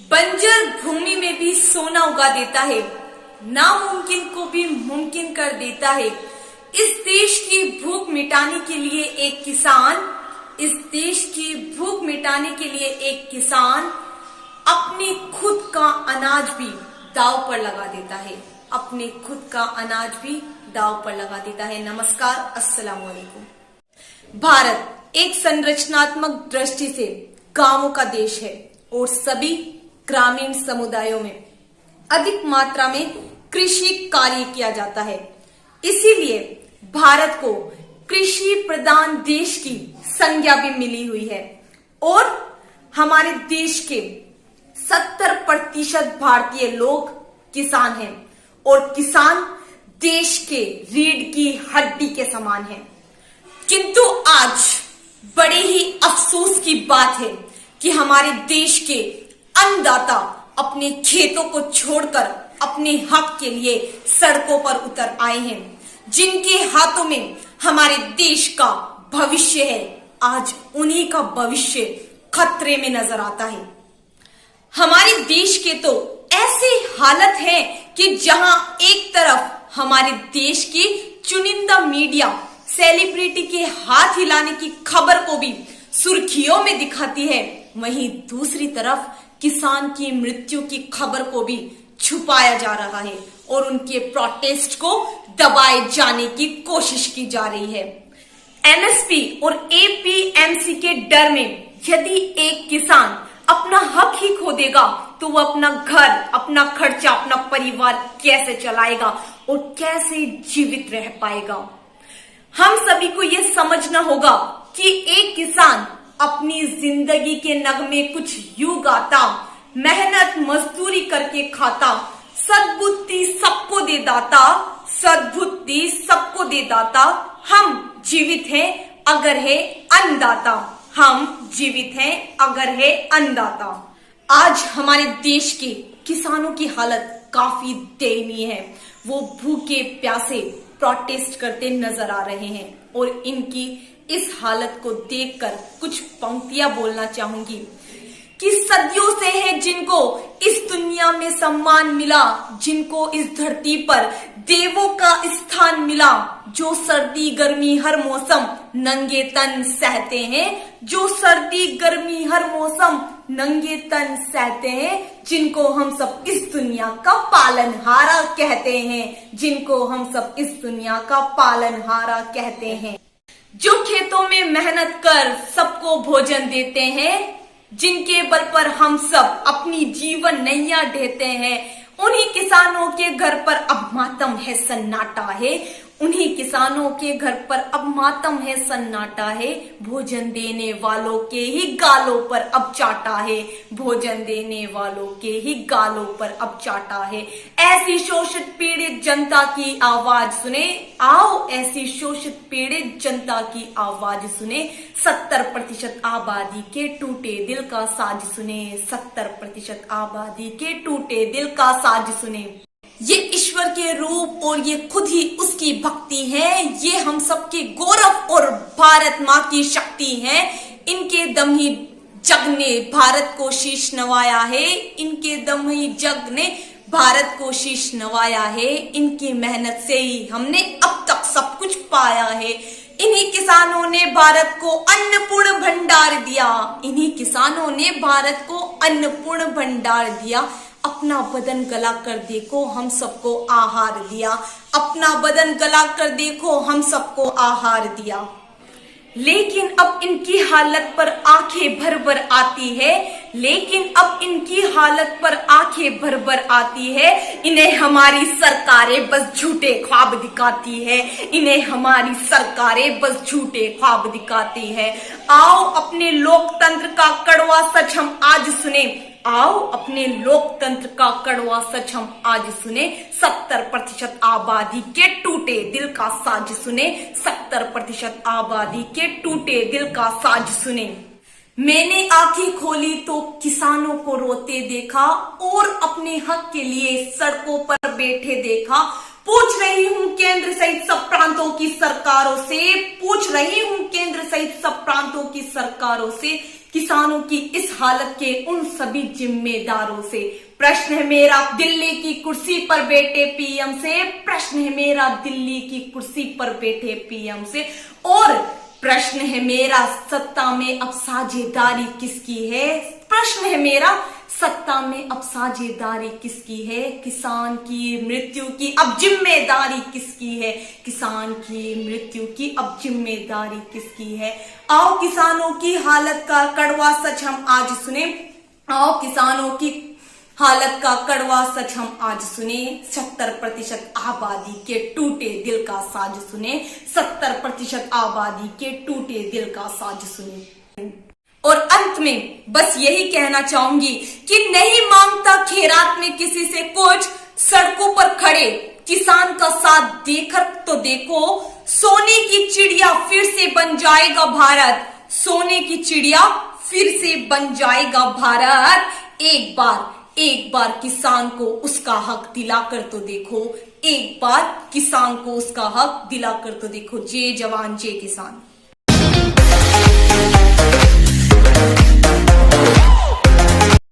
बंजर भूमि में भी सोना उगा देता है, नामुमकिन को भी मुमकिन कर देता है। इस देश की भूख मिटाने के लिए एक किसान, इस देश की भूख मिटाने के लिए एक किसान अपने खुद का अनाज भी दांव पर लगा देता है, अपने खुद का अनाज भी दांव पर लगा देता है। नमस्कार, अस्सलाम वालेकुम। भारत एक संरचनात्मक दृष्टि से गांवों का देश है और सभी ग्रामीण समुदायों में अधिक मात्रा में कृषि कार्य किया जाता है। इसीलिए भारत को कृषि प्रधान देश की संज्ञा भी मिली हुई है और हमारे देश के 70% भारतीय लोग किसान हैं और किसान देश के रीढ़ की हड्डी के समान है। किंतु आज बड़े ही अफसोस की बात है कि हमारे देश के अन्नदाता अपने खेतों को छोड़कर अपने हक के लिए सड़कों पर उतर आए हैं। जिनके हाथों में हमारे देश का भविष्य है, आज उन्हीं का भविष्य खतरे में नजर आता है। हमारे देश के तो ऐसी हालत है कि जहां एक तरफ हमारे देश की चुनिंदा मीडिया सेलिब्रिटी के हाथ हिलाने की खबर को भी सुर्खियों में दिखाती है, वहीं दूसरी तरफ किसान की मृत्यु की खबर को भी छुपाया जा रहा है और उनके प्रोटेस्ट को दबाए जाने की कोशिश की जा रही है। एमएसपी और एपीएमसी के डर में यदि एक किसान अपना हक ही खो देगा तो वो अपना घर, अपना खर्चा, अपना परिवार कैसे चलाएगा और कैसे जीवित रह पाएगा। हम सभी को यह समझना होगा कि एक किसान अपनी जिंदगी के नगमे कुछ यूं गाता, मेहनत मजदूरी करके खाता, सद्बुद्धि सबको दे दाता, सद्बुद्धि सबको दे दाता। हम जीवित हैं अगर है अन्नदाता, हम जीवित हैं अगर है अन्नदाता। आज हमारे देश के किसानों की हालत काफी दयनीय है। वो भूखे प्यासे प्रोटेस्ट करते नजर आ रहे हैं और इनकी इस हालत को देखकर कुछ पंक्तियां बोलना चाहूंगी कि सदियों से है जिनको इस दुनिया में सम्मान मिला, जिनको इस धरती पर देवों का स्थान मिला, जो सर्दी गर्मी हर मौसम नंगे तन सहते हैं, जो सर्दी गर्मी हर मौसम नंगे तन सहते हैं, जिनको हम सब इस दुनिया का पालनहारा कहते हैं, जिनको हम सब इस दुनिया का पालनहारा कहते हैं, जो खेतों में मेहनत कर सबको भोजन देते हैं, जिनके बल पर हम सब अपनी जीवन नैया ढेते हैं। उन्हीं किसानों के घर पर अब मातम है, सन्नाटा है। उन्हीं किसानों के घर पर अब मातम है, सन्नाटा है। भोजन देने वालों के ही गालों पर अब चाटा है, भोजन देने वालों के ही गालों पर अब चाटा है। ऐसी शोषित पीड़ित जनता की आवाज सुने, आओ ऐसी शोषित पीड़ित जनता की आवाज सुने। 70% आबादी के टूटे दिल का साज सुने, 70% आबादी के टूटे दिल का साज सुने। ये ईश्वर के रूप और ये खुद ही उसकी भक्ति है, ये हम सबके गौरव और भारत माँ की शक्ति है। इनके दम ही जग ने भारत को शीश नवाया है, इनके दम ही जग ने भारत को शीश नवाया है। इनकी मेहनत से ही हमने अब तक सब कुछ पाया है। इन्हीं किसानों ने भारत को अन्नपूर्ण भंडार दिया, इन्हीं किसानों ने भारत को अन्नपूर्ण भंडार दिया। अपना बदन गला कर देखो हम सबको आहार दिया, अपना बदन गला कर देखो हम सबको आहार दिया। लेकिन अब इनकी हालत पर आंखें भर भर आती है, लेकिन अब इनकी हालत पर आंखें भर भर आती है। इन्हें हमारी सरकारें बस झूठे ख्वाब दिखाती है, इन्हें हमारी सरकारें बस झूठे ख्वाब दिखाती है। आओ अपने लोकतंत्र का कड़वा सच हम आज सुने, आओ अपने लोकतंत्र का कड़वा सच हम आज सुने। 70% आबादी के टूटे दिल का साज सुने, 70% आबादी के टूटे दिल का साज सुने। मैंने आंखें खोली तो किसानों को रोते देखा और अपने हक के लिए सड़कों पर बैठे देखा। पूछ रही हूँ केंद्र सहित सब प्रांतों की सरकारों से, पूछ रही हूँ केंद्र सहित सब प्रांतों की सरकारों से, किसानों की इस हालत के उन सभी जिम्मेदारों से। प्रश्न है मेरा दिल्ली की कुर्सी पर बैठे पीएम से, प्रश्न है मेरा दिल्ली की कुर्सी पर बैठे पीएम से, और प्रश्न है मेरा सत्ता में अब साझेदारी किसकी है। प्रश्न है मेरा सत्ता में अब साझेदारी किसकी है। किसान की मृत्यु की अब जिम्मेदारी किसकी है। किसान की मृत्यु की अब जिम्मेदारी किसकी है। आओ किसानों की हालत का कड़वा सच हम आज सुने। आओ किसानों की हालत का कड़वा सच हम आज सुने। 70% आबादी के टूटे दिल का साज सुने। 70% आबादी के टूटे दिल का साज सुने। और अंत में बस यही कहना चाहूंगी कि नहीं मांगता खैरात में किसी से कुछ, सड़कों पर खड़े किसान का साथ देखकर तो देखो, सोने की चिड़िया फिर से बन जाएगा भारत। सोने की चिड़िया फिर से बन जाएगा भारत। एक बार किसान को उसका हक दिलाकर तो देखो। एक बार किसान को उसका हक दिलाकर तो देखो। जय जवान जय किसान।